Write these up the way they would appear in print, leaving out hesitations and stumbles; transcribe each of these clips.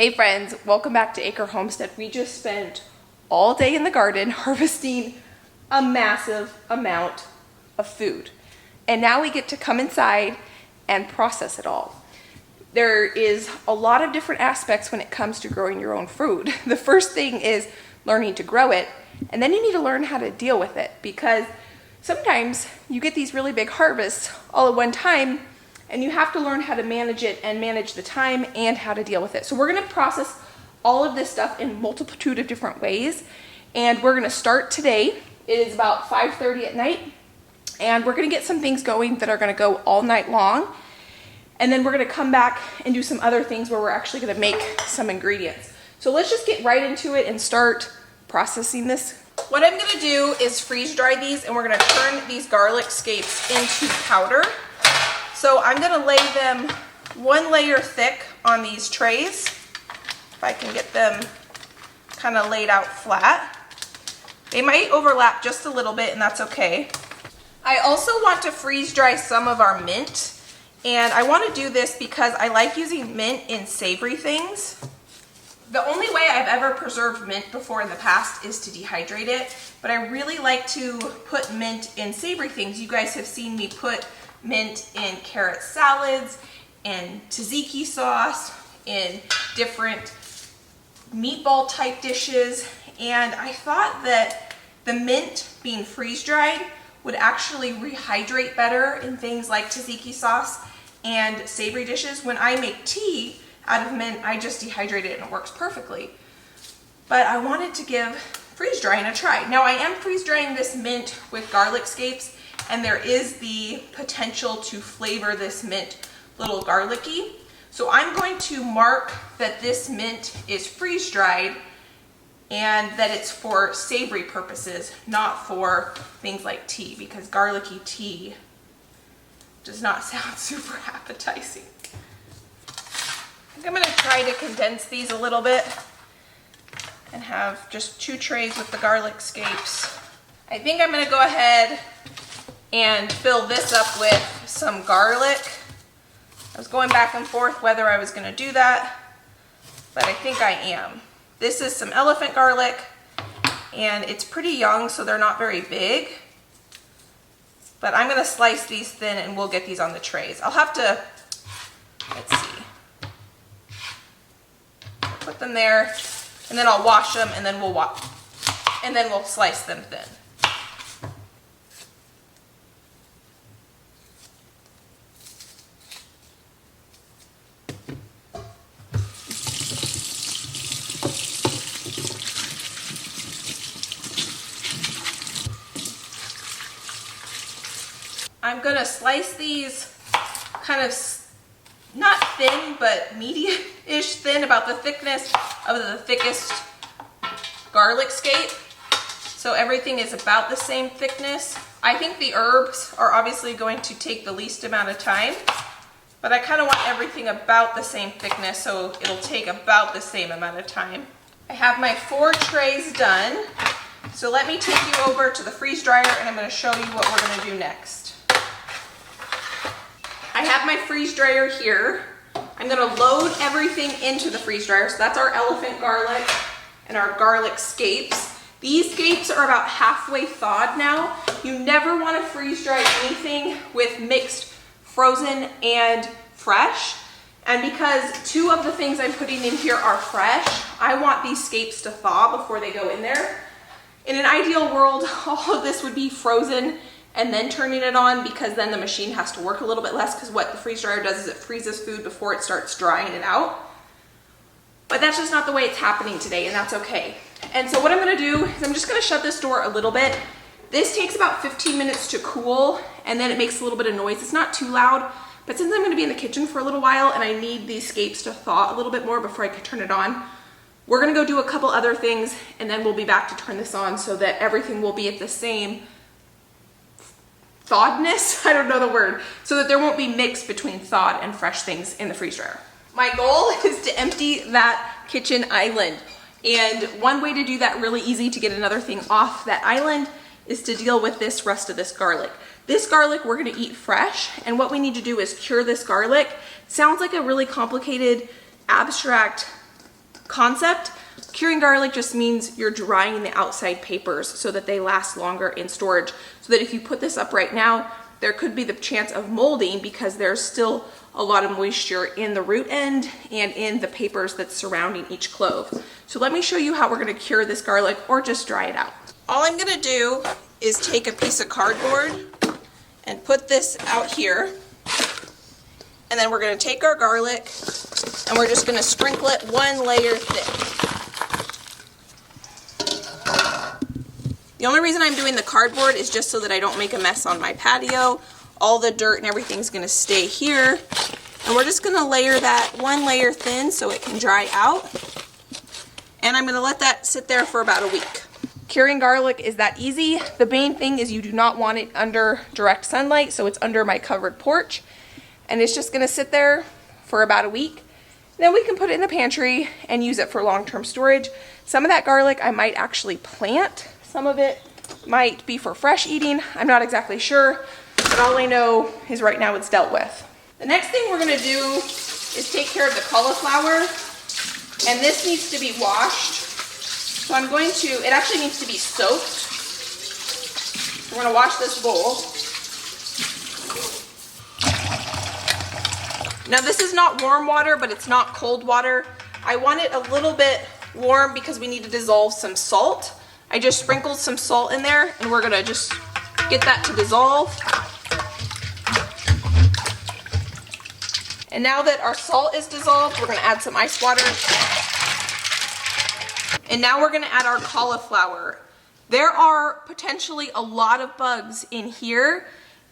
Hey friends, welcome back to Acre Homestead. We just spent all day in the garden harvesting a massive amount of food. And now we get to come inside and process it all. There is a lot of different aspects when it comes to growing your own food. The first thing is learning to grow it, and then you need to learn how to deal with it, because sometimes you get these really big harvests all at one time and you have to learn how to manage it and manage the time and how to deal with it. So we're gonna process all of this stuff in multitude of different ways, and we're gonna start today. It is about 5:30 at night, and we're gonna get some things going that are gonna go all night long, and then we're gonna come back and do some other things where we're actually gonna make some ingredients. So let's just get right into it and start processing this. What I'm gonna do is freeze dry these, and we're gonna turn these garlic scapes into powder. So I'm gonna lay them one layer thick on these trays, if I can get them kind of laid out flat. They might overlap just a little bit, and that's okay. I also want to freeze dry some of our mint, and I want to do this because I like using mint in savory things. The only way I've ever preserved mint before in the past is to dehydrate it, but I really like to put mint in savory things. You guys have seen me put mint in carrot salads, in tzatziki sauce, in different meatball type dishes, and I thought that the mint being freeze dried would actually rehydrate better in things like tzatziki sauce and savory dishes. When I make tea out of mint, I just dehydrate it and it works perfectly. But I wanted to give freeze drying a try. Now I am freeze drying this mint with garlic scapes, and there is the potential to flavor this mint a little garlicky. So I'm going to mark that this mint is freeze dried and that it's for savory purposes, not for things like tea, because garlicky tea does not sound super appetizing. I think I'm going to try to condense these a little bit and have just 2 trays with the garlic scapes. I think I'm going to go ahead and fill this up with some garlic. I was going back and forth whether I was going to do that, but I think I am. This is some elephant garlic, and it's pretty young, so they're not very big. But I'm going to slice these thin, and we'll get these on the trays. I'll have to, let's see, put them there, and then I'll wash them, and then we'll slice them thin. I'm gonna slice these kind of not thin, but medium-ish thin, about the thickness of the thickest garlic scape. So everything is about the same thickness. I think the herbs are obviously going to take the least amount of time, but I kind of want everything about the same thickness, so it'll take about the same amount of time. I have my 4 trays done. So let me take you over to the freeze dryer, and I'm gonna show you what we're gonna do next. I have my freeze dryer here. I'm gonna load everything into the freeze dryer. So that's our elephant garlic and our garlic scapes. These scapes are about halfway thawed now. You never wanna freeze dry anything with mixed frozen and fresh. And because 2 of the things I'm putting in here are fresh, I want these scapes to thaw before they go in there. In an ideal world, all of this would be frozen and then turning it on, because then the machine has to work a little bit less, because what the freeze dryer does is it freezes food before it starts drying it out. But that's just not the way it's happening today, and that's okay. And so what I'm gonna do is I'm just gonna shut this door a little bit. This takes about 15 minutes to cool, and then it makes a little bit of noise. It's not too loud, but since I'm gonna be in the kitchen for a little while and I need these scapes to thaw a little bit more before I can turn it on, we're gonna go do a couple other things, and then we'll be back to turn this on so that everything will be at the same thawedness, I don't know the word, so that there won't be mix between thawed and fresh things in the freeze dryer. My goal is to empty that kitchen island, and one way to do that really easy to get another thing off that island is to deal with this rest of this garlic. This garlic we're gonna eat fresh, and what we need to do is cure this garlic. Sounds like a really complicated, abstract concept. Curing garlic just means you're drying the outside papers so that they last longer in storage. So that if you put this up right now, there could be the chance of molding because there's still a lot of moisture in the root end and in the papers that's surrounding each clove. So let me show you how we're gonna cure this garlic or just dry it out. All I'm gonna do is take a piece of cardboard and put this out here. And then we're gonna take our garlic and we're just gonna sprinkle it one layer thick. The only reason I'm doing the cardboard is just so that I don't make a mess on my patio. All the dirt and everything's gonna stay here. And we're just gonna layer that one layer thin so it can dry out. And I'm gonna let that sit there for about a week. Curing garlic is that easy. The main thing is you do not want it under direct sunlight, so it's under my covered porch. And it's just gonna sit there for about a week. Then we can put it in the pantry and use it for long-term storage. Some of that garlic I might actually plant. Some of it might be for fresh eating. I'm not exactly sure, but all I know is right now it's dealt with. The next thing we're gonna do is take care of the cauliflower, and this needs to be washed. So I'm going to, it actually needs to be soaked. We're gonna wash this bowl. Now this is not warm water, but it's not cold water. I want it a little bit warm because we need to dissolve some salt. I just sprinkled some salt in there and we're gonna just get that to dissolve. And now that our salt is dissolved, we're gonna add some ice water. And now we're gonna add our cauliflower. There are potentially a lot of bugs in here,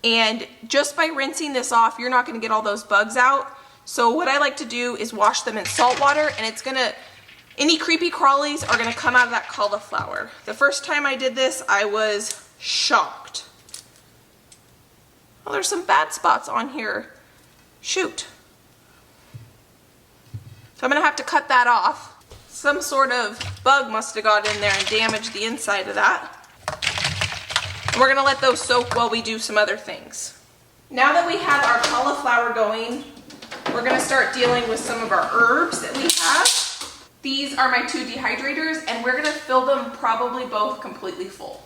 and just by rinsing this off, you're not gonna get all those bugs out. So what I like to do is wash them in salt water, and it's gonna, any creepy crawlies are gonna come out of that cauliflower. The first time I did this, I was shocked. Oh, there's some bad spots on here. Shoot. So I'm gonna have to cut that off. Some sort of bug must have got in there and damaged the inside of that. And we're gonna let those soak while we do some other things. Now that we have our cauliflower going, we're gonna start dealing with some of our herbs that we have. These are my 2 dehydrators, and we're gonna fill them probably both completely full.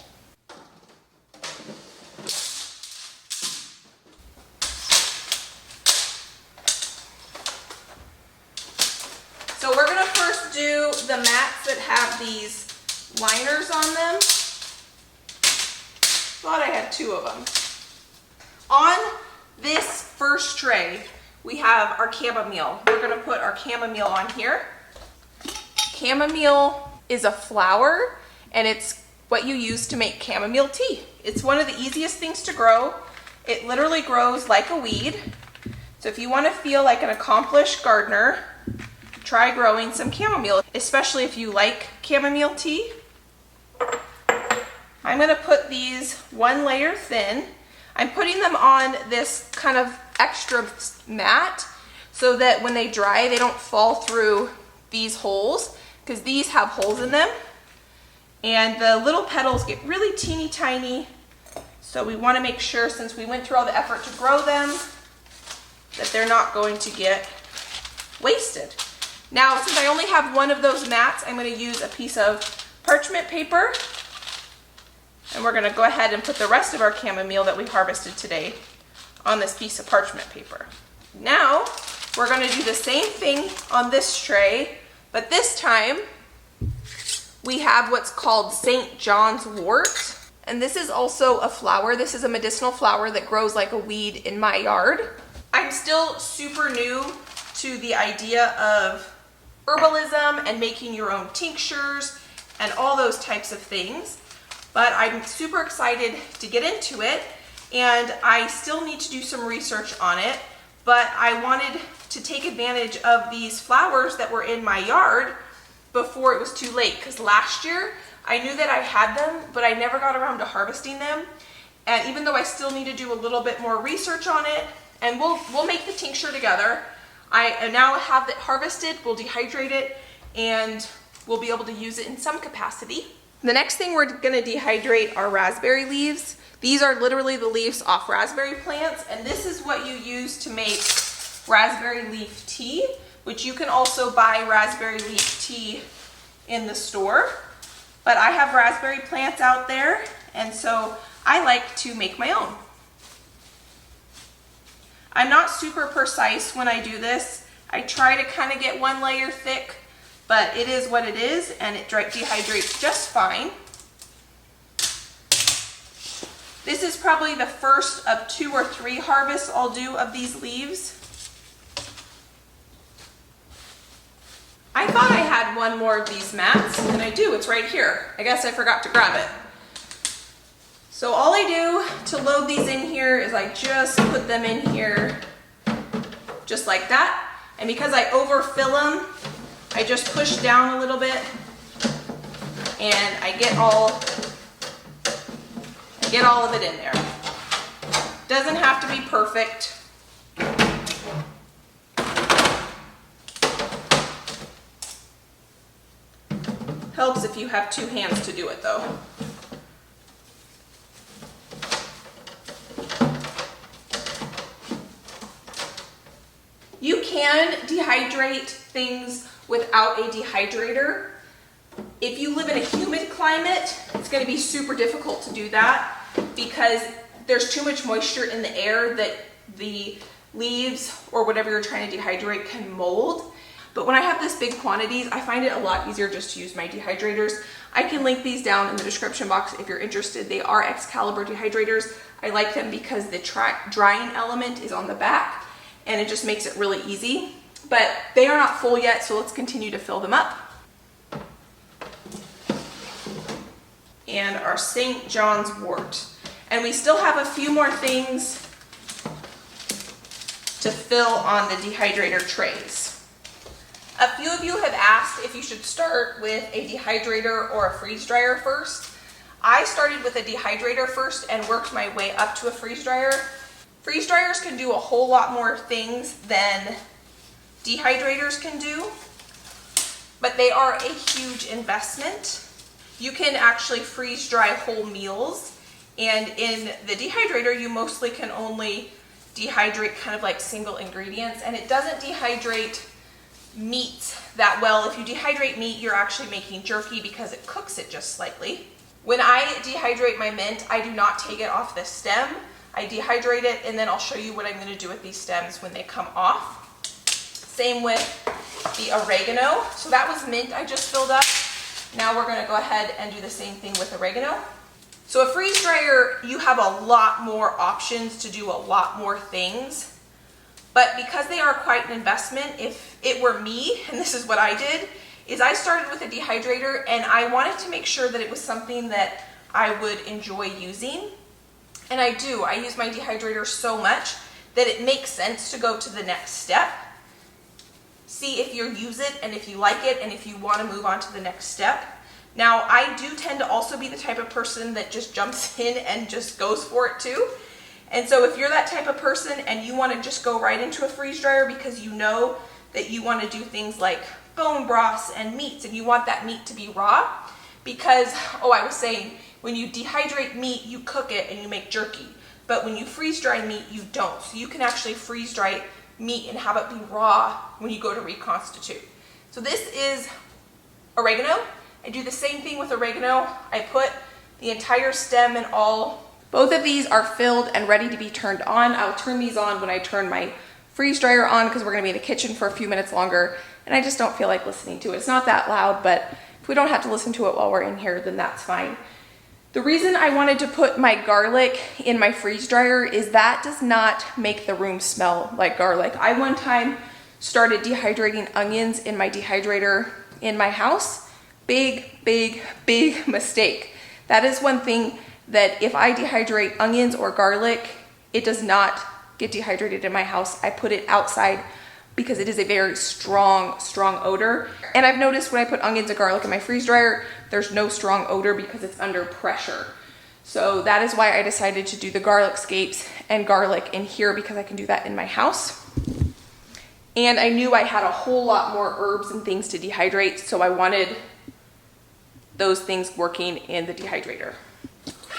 So we're gonna first do the mats that have these liners on them. Thought I had 2 of them. On this first tray, we have our chamomile. We're gonna put our chamomile on here. Chamomile is a flower, and it's what you use to make chamomile tea. It's one of the easiest things to grow. It literally grows like a weed. So if you want to feel like an accomplished gardener, try growing some chamomile, especially if you like chamomile tea. I'm going to put these one layer thin. I'm putting them on this kind of extra mat so that when they dry, they don't fall through these holes, because these have holes in them. And the little petals get really teeny tiny. So we want to make sure, since we went through all the effort to grow them, that they're not going to get wasted. Now, since I only have one of those mats, I'm going to use a piece of parchment paper. And we're going to go ahead and put the rest of our chamomile that we harvested today on this piece of parchment paper. Now, we're going to do the same thing on this tray, but this time we have what's called St. John's wort. And this is also a flower. This is a medicinal flower that grows like a weed in my yard. I'm still super new to the idea of herbalism and making your own tinctures and all those types of things. But I'm super excited to get into it, and I still need to do some research on it, but I wanted to take advantage of these flowers that were in my yard before it was too late, because last year I knew that I had them, but I never got around to harvesting them. And even though I still need to do a little bit more research on it, and we'll make the tincture together. I now have it harvested, we'll dehydrate it, and we'll be able to use it in some capacity. The next thing we're gonna dehydrate are raspberry leaves. These are literally the leaves off raspberry plants, and this is what you use to make raspberry leaf tea. which you can also buy raspberry leaf tea in the store. But I have raspberry plants out there, and so I like to make my own. I'm not super precise when I do this. I try to kind of get one layer thick, but it is what it is, and it dehydrates just fine. This is probably the first of 2 or 3 harvests I'll do of these leaves. I thought I had one more of these mats, and I do, it's right here. I guess I forgot to grab it. So all I do to load these in here is I just put them in here just like that. And because I overfill them, I just push down a little bit and I get all of it in there. Doesn't have to be perfect. Helps if you have 2 hands to do it though. You can dehydrate things without a dehydrator. If you live in a humid climate, it's going to be super difficult to do that because there's too much moisture in the air that the leaves or whatever you're trying to dehydrate can mold. But when I have this big quantities, I find it a lot easier just to use my dehydrators. I can link these down in the description box if you're interested. They are Excalibur dehydrators. I like them because the drying element is on the back and it just makes it really easy. But they are not full yet, so let's continue to fill them up. And our St. John's wort. And we still have a few more things to fill on the dehydrator trays. A few of you have asked if you should start with a dehydrator or a freeze dryer first. I started with a dehydrator first and worked my way up to a freeze dryer. Freeze dryers can do a whole lot more things than dehydrators can do, but they are a huge investment. You can actually freeze dry whole meals, and in the dehydrator you mostly can only dehydrate kind of like single ingredients, and it doesn't dehydrate meat that well. If you dehydrate meat, you're actually making jerky because it cooks it just slightly. When I dehydrate my mint, I do not take it off the stem. I dehydrate it, and then I'll show you what I'm going to do with these stems when they come off. Same with the oregano. So that was mint I just filled up. Now we're going to go ahead and do the same thing with oregano. So a freeze dryer, you have a lot more options to do a lot more things. But because they are quite an investment, if it were me, and this is what I did, is I started with a dehydrator and I wanted to make sure that it was something that I would enjoy using. And I do. I use my dehydrator so much that it makes sense to go to the next step. See if you use it and if you like it and if you want to move on to the next step. Now, I do tend to also be the type of person that just jumps in and just goes for it too. And so if you're that type of person and you want to just go right into a freeze dryer because you know that you want to do things like bone broths and meats and you want that meat to be raw, because, I was saying, when you dehydrate meat, you cook it and you make jerky. But when you freeze dry meat, you don't. So you can actually freeze dry meat and have it be raw when you go to reconstitute. So this is oregano. I do the same thing with oregano. I put the entire stem and all. Both of these are filled and ready to be turned on. I'll turn these on when I turn my freeze dryer on because we're going to be in the kitchen for a few minutes longer and I just don't feel like listening to it. It's not that loud, but if we don't have to listen to it while we're in here, then that's fine. The reason I wanted to put my garlic in my freeze dryer is that does not make the room smell like garlic. I one time started dehydrating onions in my dehydrator in my house. Big mistake. That is one thing that if I dehydrate onions or garlic, it does not get dehydrated in my house. I put it outside because it is a very strong odor. And I've noticed when I put onions and garlic in my freeze dryer, there's no strong odor because it's under pressure. So that is why I decided to do the garlic scapes and garlic in here because I can do that in my house. And I knew I had a whole lot more herbs and things to dehydrate, so I wanted those things working in the dehydrator.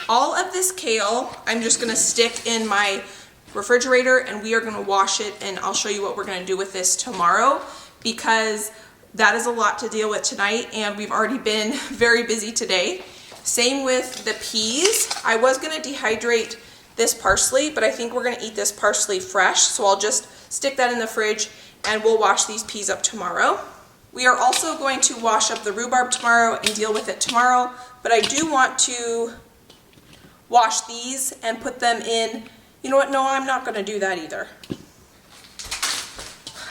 All of this kale, I'm just gonna stick in my refrigerator and we are gonna wash it, and I'll show you what we're gonna do with this tomorrow because that is a lot to deal with tonight, and we've already been very busy today. Same with the peas. I was gonna dehydrate this parsley, but I think we're gonna eat this parsley fresh, so I'll just stick that in the fridge and we'll wash these peas up tomorrow. We are also going to wash up the rhubarb tomorrow and deal with it tomorrow, but I do want to wash these and put them in, you know what, no, I'm not gonna do that either.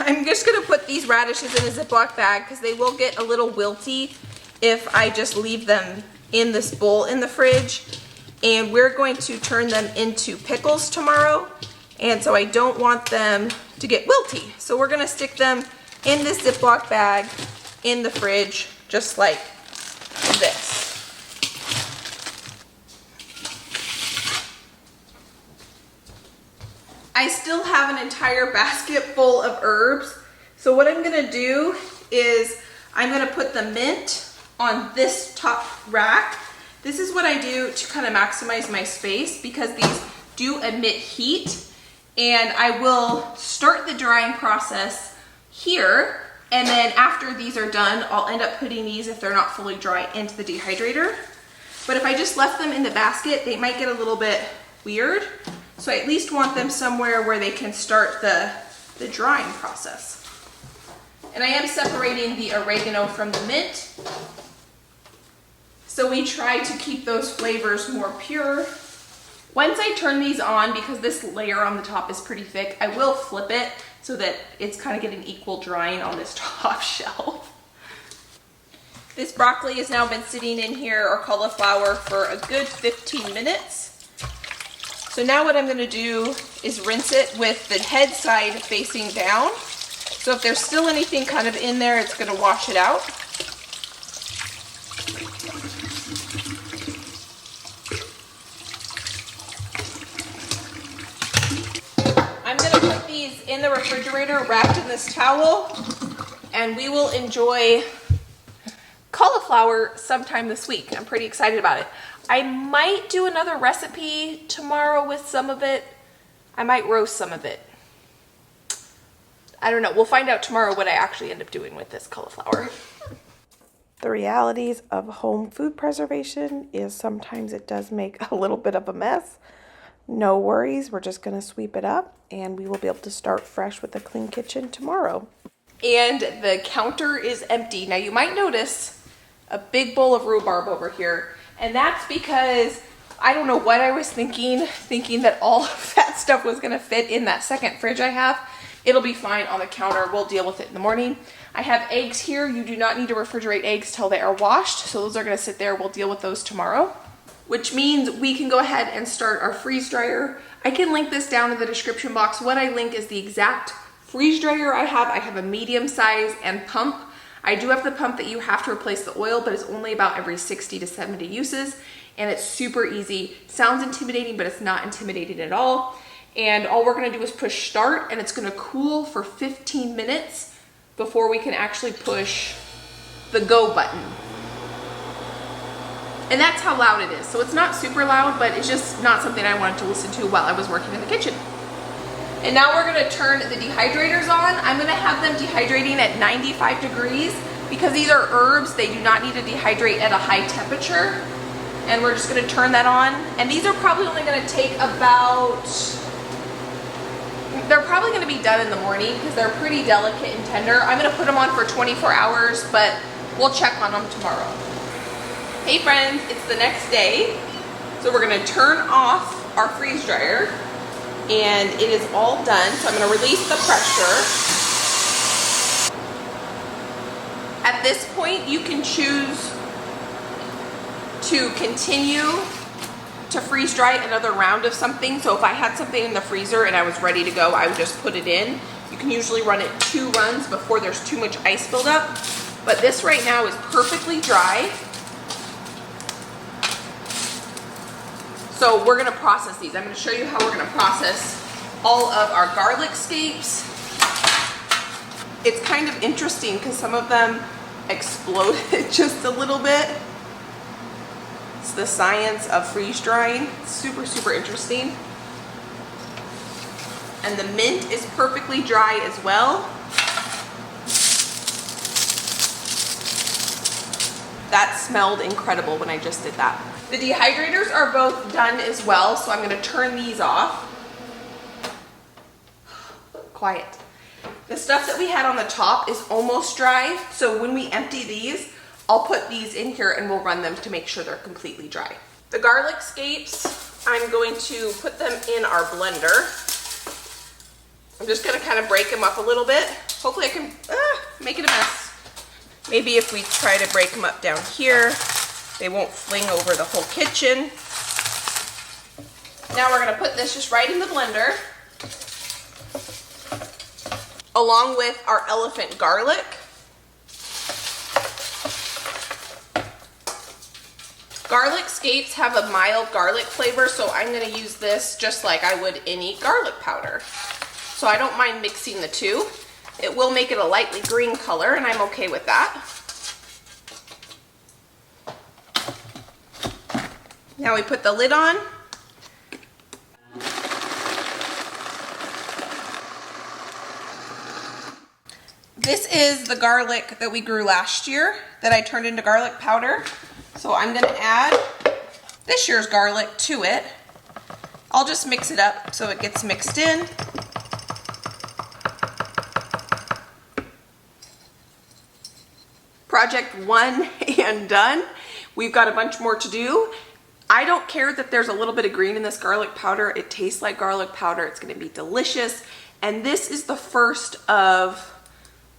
I'm just gonna put these radishes in a Ziploc bag because they will get a little wilty if I just leave them in this bowl in the fridge. And we're going to turn them into pickles tomorrow, and so I don't want them to get wilty. So we're gonna stick them in this Ziploc bag in the fridge, just like this. I still have an entire basket full of herbs. So what I'm gonna do is I'm gonna put the mint on this top rack. This is what I do to kind of maximize my space because these do emit heat, and I will start the drying process here, and then after these are done, I'll end up putting these, if they're not fully dry, into the dehydrator. But if I just left them in the basket, they might get a little bit weird. So I at least want them somewhere where they can start the drying process. And I am separating the oregano from the mint. So we try to keep those flavors more pure. Once I turn these on, because this layer on the top is pretty thick, I will flip it so that it's kind of getting equal drying on this top shelf. This broccoli has now been sitting in here, or cauliflower, for a good 15 minutes. So now what I'm gonna do is rinse it with the head side facing down. So if there's still anything kind of in there, it's gonna wash it out. I'm gonna put these in the refrigerator wrapped in this towel, and we will enjoy cauliflower sometime this week. I'm pretty excited about it. I might do another recipe tomorrow with some of it. I might roast some of it. I don't know. We'll find out tomorrow what I actually end up doing with this cauliflower. The realities of home food preservation is sometimes it does make a little bit of a mess. No worries, we're just gonna sweep it up and we will be able to start fresh with a clean kitchen tomorrow. And the counter is empty. Now you might notice a big bowl of rhubarb over here, and that's because I don't know what I was thinking that all of that stuff was gonna fit in that second fridge I have. It'll be fine on the counter. We'll deal with it in the morning. I have eggs here. You do not need to refrigerate eggs till they are washed, so those are gonna sit there. We'll deal with those tomorrow, which means we can go ahead and start our freeze dryer. I can link this down in the description box. What I link is the exact freeze dryer I have. I have a medium size and pump. I do have the pump that you have to replace the oil, but it's only about every 60 to 70 uses, and it's super easy. Sounds intimidating, but it's not intimidating at all. And all we're gonna do is push start, and it's gonna cool for 15 minutes before we can actually push the go button. And that's how loud it is. So it's not super loud, but it's just not something I wanted to listen to while I was working in the kitchen. And now we're gonna turn the dehydrators on. I'm gonna have them dehydrating at 95 degrees because these are herbs. They do not need to dehydrate at a high temperature. And we're just gonna turn that on. And these are probably only gonna take about, they're probably gonna be done in the morning because they're pretty delicate and tender. I'm gonna put them on for 24 hours, but we'll check on them tomorrow. Hey friends, it's the next day. So we're gonna turn off our freeze dryer, and it is all done. So I'm gonna release the pressure. At this point, you can choose to continue to freeze dry another round of something. So if I had something in the freezer and I was ready to go, I would just put it in. You can usually run it 2 runs before there's too much ice buildup. But this right now is perfectly dry. So we're gonna process these. I'm gonna show you how we're gonna process all of our garlic scapes. It's kind of interesting because some of them exploded just a little bit. It's the science of freeze drying. Super, super interesting. And the mint is perfectly dry as well. That smelled incredible when I just did that. The dehydrators are both done as well, so I'm gonna turn these off. Quiet. The stuff that we had on the top is almost dry, so when we empty these, I'll put these in here and we'll run them to make sure they're completely dry. The garlic scapes, I'm going to put them in our blender. I'm just gonna kind of break them up a little bit. Hopefully I can make it a mess. Maybe if we try to break them up down here, they won't fling over the whole kitchen. Now we're gonna put this just right in the blender, along with our elephant garlic. Garlic scapes have a mild garlic flavor, so I'm gonna use this just like I would any garlic powder. So I don't mind mixing the two. It will make it a lightly green color, and I'm okay with that. Now we put the lid on. This is the garlic that we grew last year that I turned into garlic powder. So I'm gonna add this year's garlic to it. I'll just mix it up so it gets mixed in. Project one and done. We've got a bunch more to do. I don't care that there's a little bit of green in this garlic powder. It tastes like garlic powder. It's gonna be delicious. And this is the first of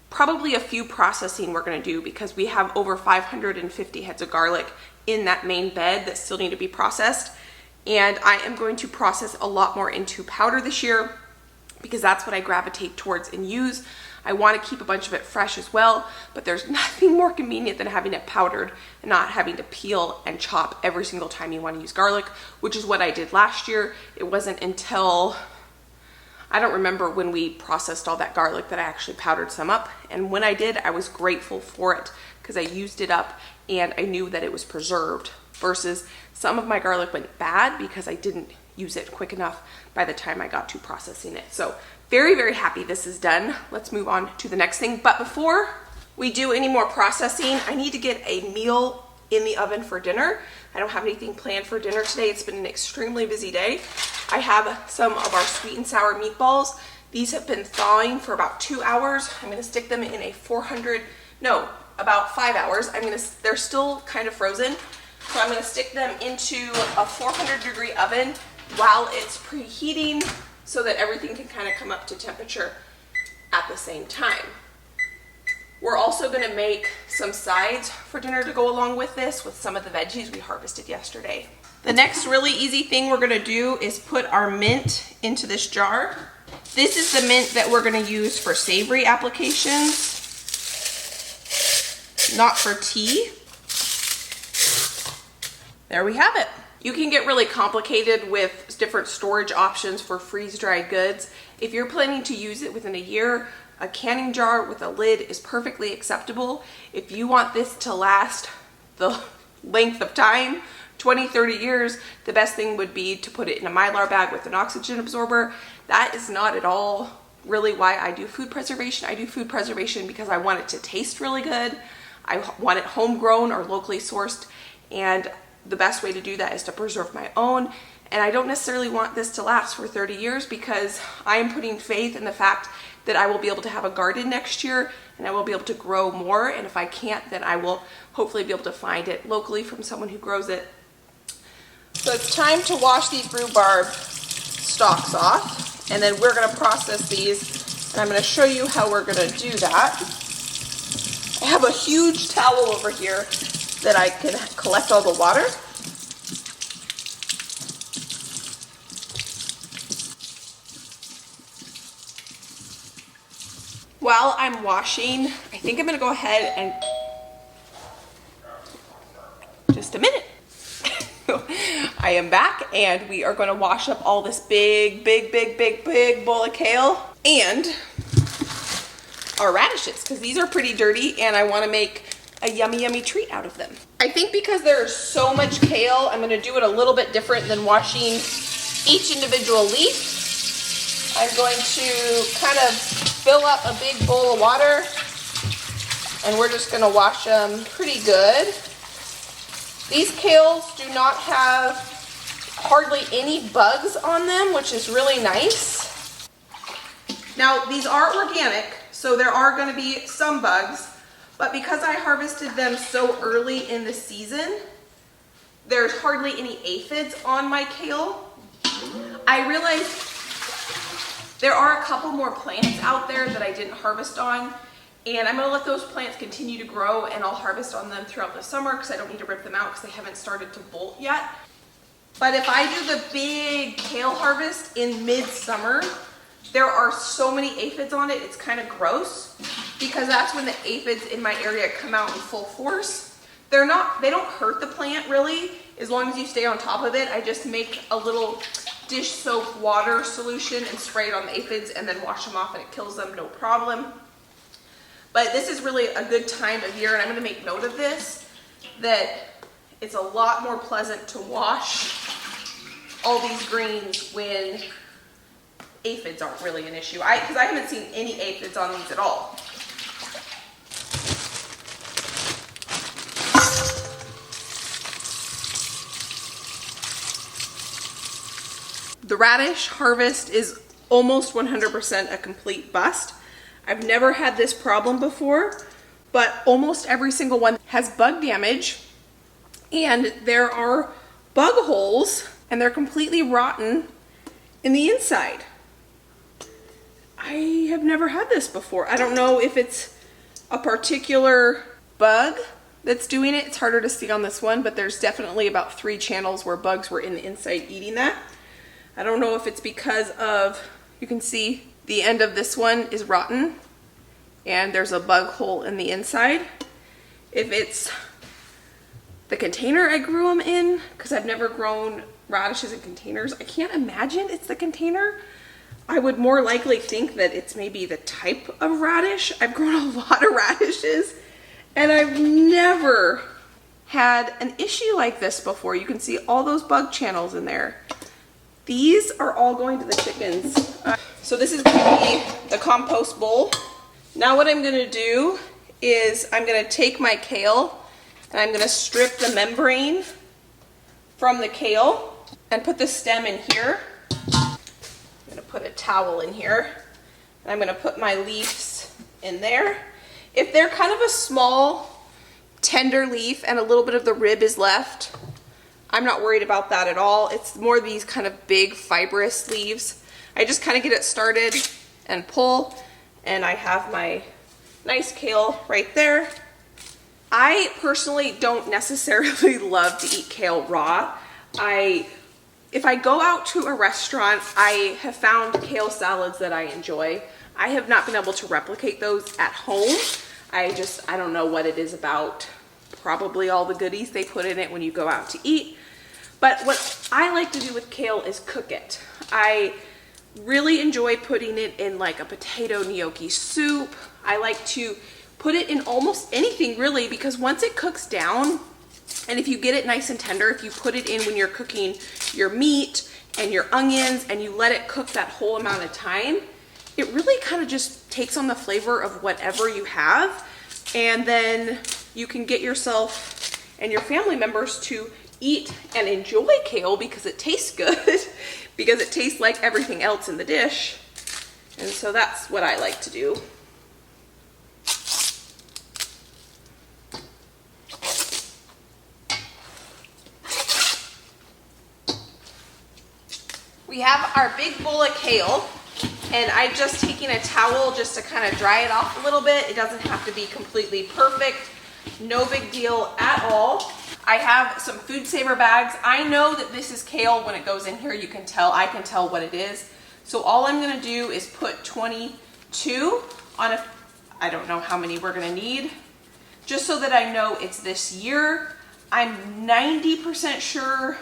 probably a few processing we're gonna do, because we have over 550 heads of garlic in that main bed that still need to be processed. And I am going to process a lot more into powder this year, because that's what I gravitate towards and use. I want to keep a bunch of it fresh as well, but there's nothing more convenient than having it powdered and not having to peel and chop every single time you want to use garlic, which is what I did last year. It wasn't until, I don't remember when we processed all that garlic, that I actually powdered some up. And when I did, I was grateful for it, because I used it up and I knew that it was preserved, versus some of my garlic went bad because I didn't use it quick enough by the time I got to processing it. So very, very happy this is done. Let's move on to the next thing. But before we do any more processing, I need to get a meal in the oven for dinner. I don't have anything planned for dinner today. It's been an extremely busy day. I have some of our sweet and sour meatballs. These have been thawing for about 2 hours. I'm gonna stick them in a about 5 hours. They're still kind of frozen. So I'm gonna stick them into a 400-degree oven while it's preheating, so that everything can kind of come up to temperature at the same time. We're also gonna make some sides for dinner to go along with this, with some of the veggies we harvested yesterday. The next really easy thing we're gonna do is put our mint into this jar. This is the mint that we're gonna use for savory applications, not for tea. There we have it. You can get really complicated with different storage options for freeze-dried goods. If you're planning to use it within a year, a canning jar with a lid is perfectly acceptable. If you want this to last the length of time, 20, 30 years, the best thing would be to put it in a Mylar bag with an oxygen absorber. That is not at all really why I do food preservation. I do food preservation because I want it to taste really good. I want it homegrown or locally sourced, and the best way to do that is to preserve my own. And I don't necessarily want this to last for 30 years, because I am putting faith in the fact that I will be able to have a garden next year and I will be able to grow more. And if I can't, then I will hopefully be able to find it locally from someone who grows it. So it's time to wash these rhubarb stalks off, and then we're gonna process these, and I'm gonna show you how we're gonna do that. I have a huge towel over here that I can collect all the water. While I'm washing, I think I'm gonna go ahead and, just a minute. I am back, and we are gonna wash up all this big bowl of kale and our radishes, because these are pretty dirty and I wanna make a yummy treat out of them. I think because there's so much kale, I'm gonna do it a little bit different than washing each individual leaf. I'm going to kind of fill up a big bowl of water, and we're just gonna wash them pretty good. These kales do not have hardly any bugs on them, which is really nice. Now, these are organic, so there are going to be some bugs, but because I harvested them so early in the season, there's hardly any aphids on my kale. I realized there are a couple more plants out there that I didn't harvest on, and I'm going to let those plants continue to grow, and I'll harvest on them throughout the summer because I don't need to rip them out because they haven't started to bolt yet. But if I do the big kale harvest in midsummer, there are so many aphids on it, it's kind of gross, because that's when the aphids in my area come out in full force. They don't hurt the plant really, as long as you stay on top of it. I just make a little dish soap water solution and spray it on the aphids and then wash them off, and it kills them, no problem. But this is really a good time of year, and I'm going to make note of this, that it's a lot more pleasant to wash all these greens when aphids aren't really an issue. Because I haven't seen any aphids on these at all. The radish harvest is almost 100% a complete bust. I've never had this problem before, but almost every single one has bug damage, and there are bug holes, and they're completely rotten in the inside. I have never had this before. I don't know if it's a particular bug that's doing it. It's harder to see on this one, but there's definitely about 3 channels where bugs were in the inside eating that. I don't know if it's because of, you can see the end of this one is rotten and there's a bug hole in the inside. If it's the container I grew them in, because I've never grown radishes in containers, I can't imagine it's the container. I would more likely think that it's maybe the type of radish. I've grown a lot of radishes and I've never had an issue like this before. You can see all those bug channels in there. These are all going to the chickens. So this is going to be the compost bowl. Now what I'm going to do is I'm going to take my kale and I'm going to strip the membrane from the kale and put the stem in here. I'm going to put a towel in here and I'm going to put my leaves in there. If they're kind of a small, tender leaf and a little bit of the rib is left, I'm not worried about that at all. It's more these kind of big fibrous leaves. I just kind of get it started and pull, and I have my nice kale right there. I personally don't necessarily love to eat kale raw. If I go out to a restaurant, I have found kale salads that I enjoy. I have not been able to replicate those at home. I don't know what it is about, probably all the goodies they put in it when you go out to eat. But what I like to do with kale is cook it. I really enjoy putting it in like a potato gnocchi soup. I like to put it in almost anything really, because once it cooks down, and if you get it nice and tender, if you put it in when you're cooking your meat and your onions and you let it cook that whole amount of time, it really kind of just takes on the flavor of whatever you have. And then you can get yourself and your family members to eat and enjoy kale because it tastes good, because it tastes like everything else in the dish. And so that's what I like to do. We have our big bowl of kale, and I've just taken a towel just to kind of dry it off a little bit. It doesn't have to be completely perfect. No big deal at all. I have some food saver bags. I know that this is kale. When it goes in here, you can tell, I can tell what it is. So all I'm gonna do is put 22 on I don't know how many we're gonna need, just so that I know it's this year. I'm 90% sure,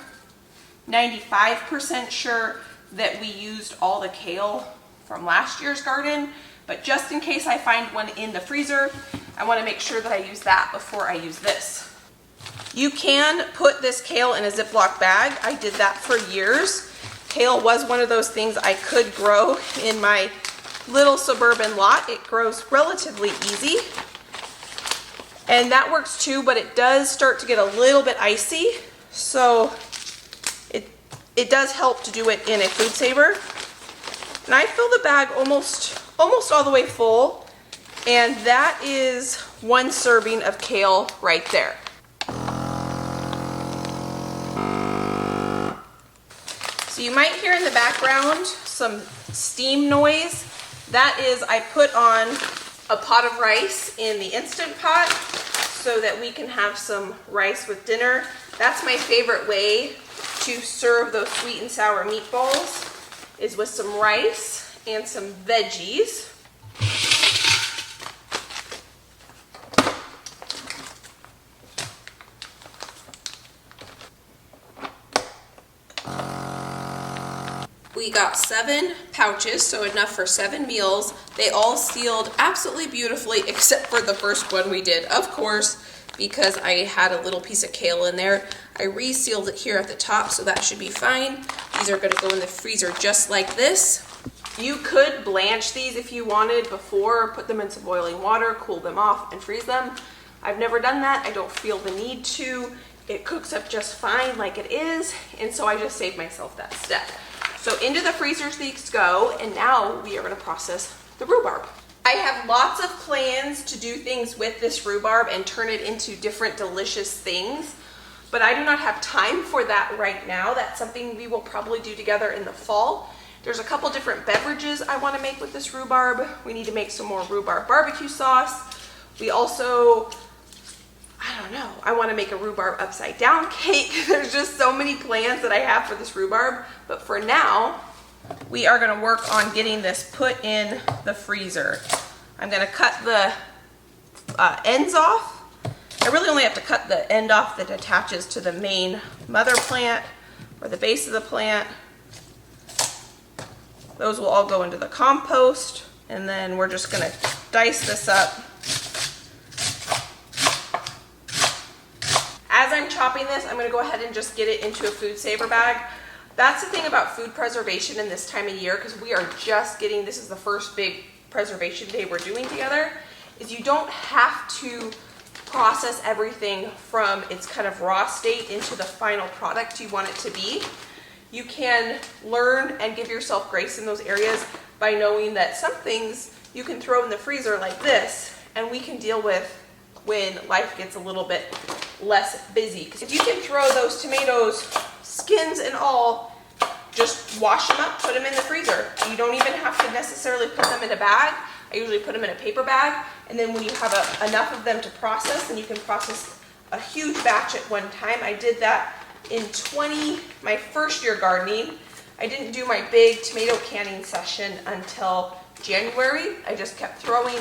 95% sure that we used all the kale from last year's garden, but just in case I find one in the freezer, I wanna make sure that I use that before I use this. You can put this kale in a Ziploc bag. I did that for years. Kale was one of those things I could grow in my little suburban lot. It grows relatively easy. And that works too, but it does start to get a little bit icy. So it does help to do it in a food saver. And I fill the bag almost all the way full. And that is 1 serving of kale right there. So you might hear in the background some steam noise. That is, I put on a pot of rice in the Instant Pot so that we can have some rice with dinner. That's my favorite way to serve those sweet and sour meatballs, is with some rice and some veggies. We got 7 pouches, so enough for 7 meals. They all sealed absolutely beautifully, except for the first one we did, of course, because I had a little piece of kale in there. I resealed it here at the top, so that should be fine. These are gonna go in the freezer just like this. You could blanch these if you wanted before, put them in some boiling water, cool them off, and freeze them. I've never done that. I don't feel the need to. It cooks up just fine like it is, and so I just saved myself that step. So into the freezers these go, and now we are gonna process the rhubarb. I have lots of plans to do things with this rhubarb and turn it into different delicious things, but I do not have time for that right now. That's something we will probably do together in the fall. There's a couple different beverages I wanna make with this rhubarb. We need to make some more rhubarb barbecue sauce. We also, I don't know, I want to make a rhubarb upside down cake. There's just so many plans that I have for this rhubarb, but for now, we are going to work on getting this put in the freezer. I'm going to cut the ends off. I really only have to cut the end off that attaches to the main mother plant or the base of the plant. Those will all go into the compost, and then we're just going to dice this up. As I'm chopping this, I'm going to go ahead and just get it into a food saver bag. That's the thing about food preservation in this time of year, because we are just getting, this is the first big preservation day we're doing together, is you don't have to process everything from its kind of raw state into the final product you want it to be. You can learn and give yourself grace in those areas by knowing that some things you can throw in the freezer like this, and we can deal with when life gets a little bit less busy. Because if you can throw those tomatoes, skins and all, just wash them up, put them in the freezer. You don't even have to necessarily put them in a bag. I usually put them in a paper bag, and then when you have enough of them to process, then you can process a huge batch at one time. I did that in my first year gardening. I didn't do my big tomato canning session until January. I just kept throwing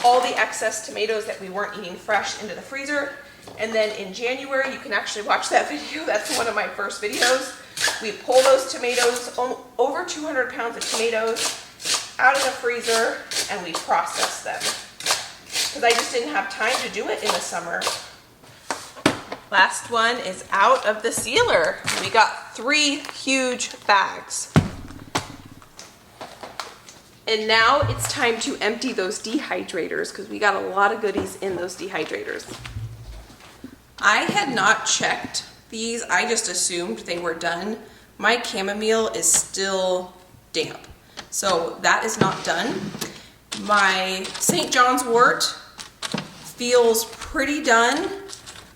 all the excess tomatoes that we weren't eating fresh into the freezer. And then in January, you can actually watch that video. That's one of my first videos. We pull those tomatoes, over 200 pounds of tomatoes, out of the freezer, and we process them. Because I just didn't have time to do it in the summer. Last one is out of the sealer. We got 3 huge bags. And now it's time to empty those dehydrators, because we got a lot of goodies in those dehydrators. I had not checked these. I just assumed they were done. My chamomile is still damp, so that is not done. My St. John's wort feels pretty done,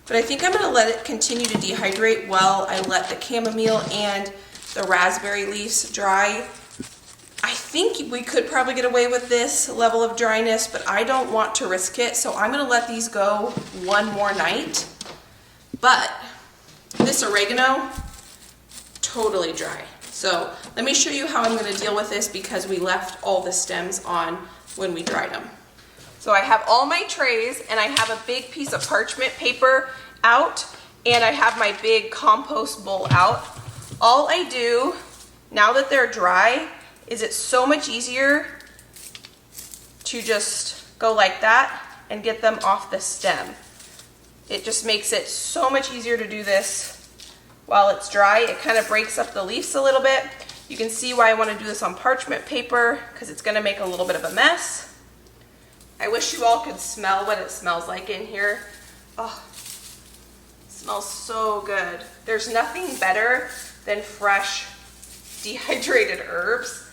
but I think I'm going to let it continue to dehydrate while I let the chamomile and the raspberry leaves dry. I think we could probably get away with this level of dryness, but I don't want to risk it, so I'm going to let these go one more night. But this oregano, totally dry. So let me show you how I'm going to deal with this, because we left all the stems on when we dried them. So I have all my trays, and I have a big piece of parchment paper out, and I have my big compost bowl out. All I do, now that they're dry, is it's so much easier to just go like that and get them off the stem. It just makes it so much easier to do this while it's dry. It kind of breaks up the leaves a little bit. You can see why I want to do this on parchment paper, because it's going to make a little bit of a mess. I wish you all could smell what it smells like in here. Oh, it smells so good. There's nothing better than fresh dehydrated herbs.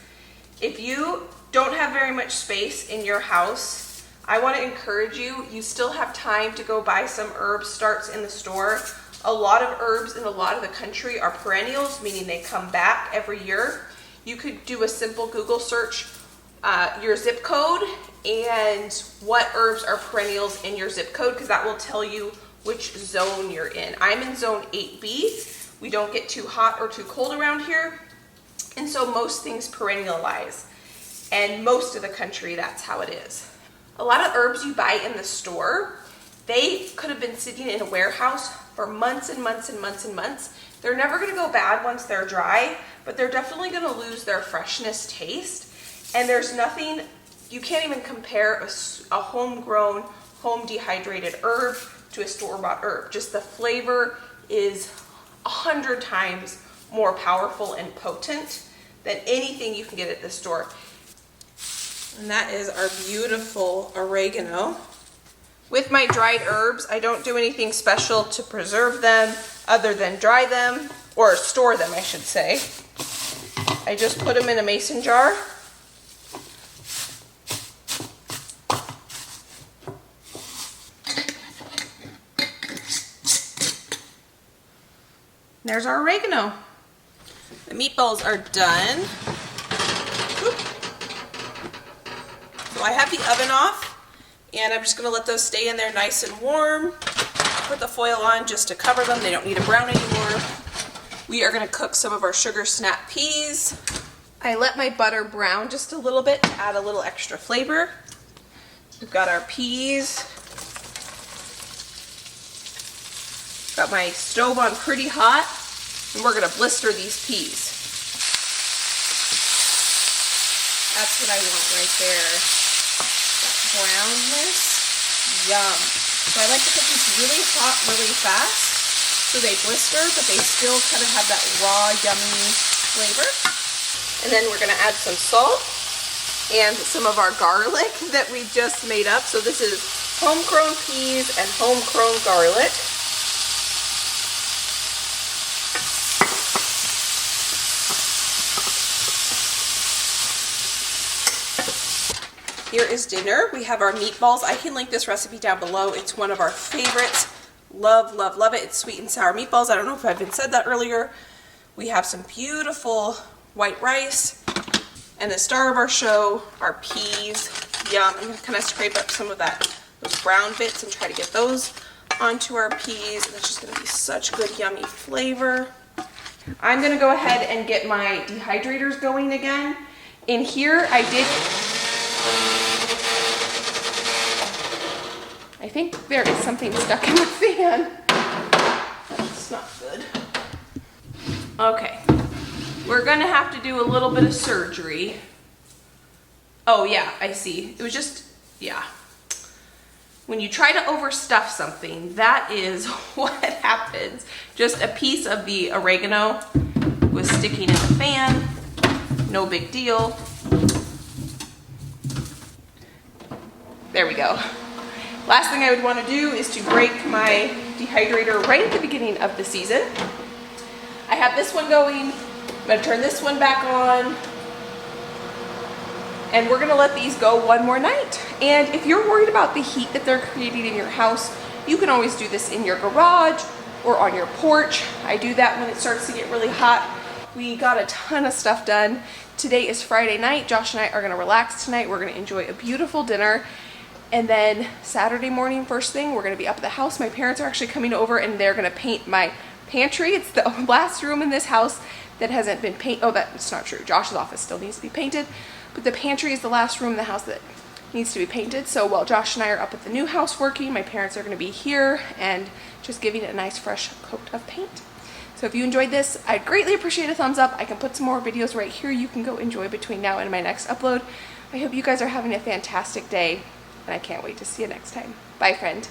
If you don't have very much space in your house, I want to encourage you, you still have time to go buy some herb starts in the store. A lot of herbs in a lot of the country are perennials, meaning they come back every year. You could do a simple Google search, your zip code and what herbs are perennials in your zip code, because that will tell you which zone you're in. I'm in zone 8B. We don't get too hot or too cold around here, and so most things perennialize. And most of the country, that's how it is. A lot of herbs you buy in the store, they could have been sitting in a warehouse for months and months and months and months. They're never gonna go bad once they're dry, but they're definitely gonna lose their freshness taste. And there's nothing, you can't even compare a homegrown, home dehydrated herb to a store-bought herb. Just the flavor is 100 times more powerful and potent than anything you can get at the store. And that is our beautiful oregano. With my dried herbs, I don't do anything special to preserve them other than dry them, or store them, I should say. I just put them in a mason jar. There's our oregano. The meatballs are done. So I have the oven off, and I'm just gonna let those stay in there nice and warm. Put the foil on just to cover them. They don't need to brown anymore. We are gonna cook some of our sugar snap peas. I let my butter brown just a little bit to add a little extra flavor. We've got our peas. Got my stove on pretty hot, and we're gonna blister these peas. That's what I want right there. That brownness, yum. So I like to cook these really hot, really fast, so they blister, but they still kind of have that raw, yummy flavor. And then we're gonna add some salt and some of our garlic that we just made up. So this is homegrown peas and homegrown garlic. Here is dinner. We have our meatballs. I can link this recipe down below. It's one of our favorites. Love, love, love it. It's sweet and sour meatballs. I don't know if I've even said that earlier. We have some beautiful white rice. And the star of our show, our peas. Yum. I'm gonna kind of scrape up some of those brown bits and try to get those onto our peas. And it's just gonna be such good, yummy flavor. I'm gonna go ahead and get my dehydrators going again. In here, I think there is something stuck in the fan. That's not good. Okay, we're gonna have to do a little bit of surgery. Oh yeah, I see. It was just, yeah. When you try to overstuff something, that is what happens. Just a piece of the oregano was sticking in the fan. No big deal. There we go. Last thing I would want to do is to break my dehydrator right at the beginning of the season. I have this one going. I'm going to turn this one back on. And we're going to let these go one more night. And if you're worried about the heat that they're creating in your house, you can always do this in your garage or on your porch. I do that when it starts to get really hot. We got a ton of stuff done. Today is Friday night. Josh and I are going to relax tonight. We're going to enjoy a beautiful dinner. And then Saturday morning, first thing, we're going to be up at the house. My parents are actually coming over, and they're going to paint my pantry. It's the last room in this house that hasn't been painted. Oh, that's not true. Josh's office still needs to be painted. But the pantry is the last room in the house that needs to be painted. So while Josh and I are up at the new house working, my parents are going to be here and just giving it a nice fresh coat of paint. So if you enjoyed this, I'd greatly appreciate a thumbs up. I can put some more videos right here you can go enjoy between now and my next upload. I hope you guys are having a fantastic day, and I can't wait to see you next time. Bye, friend.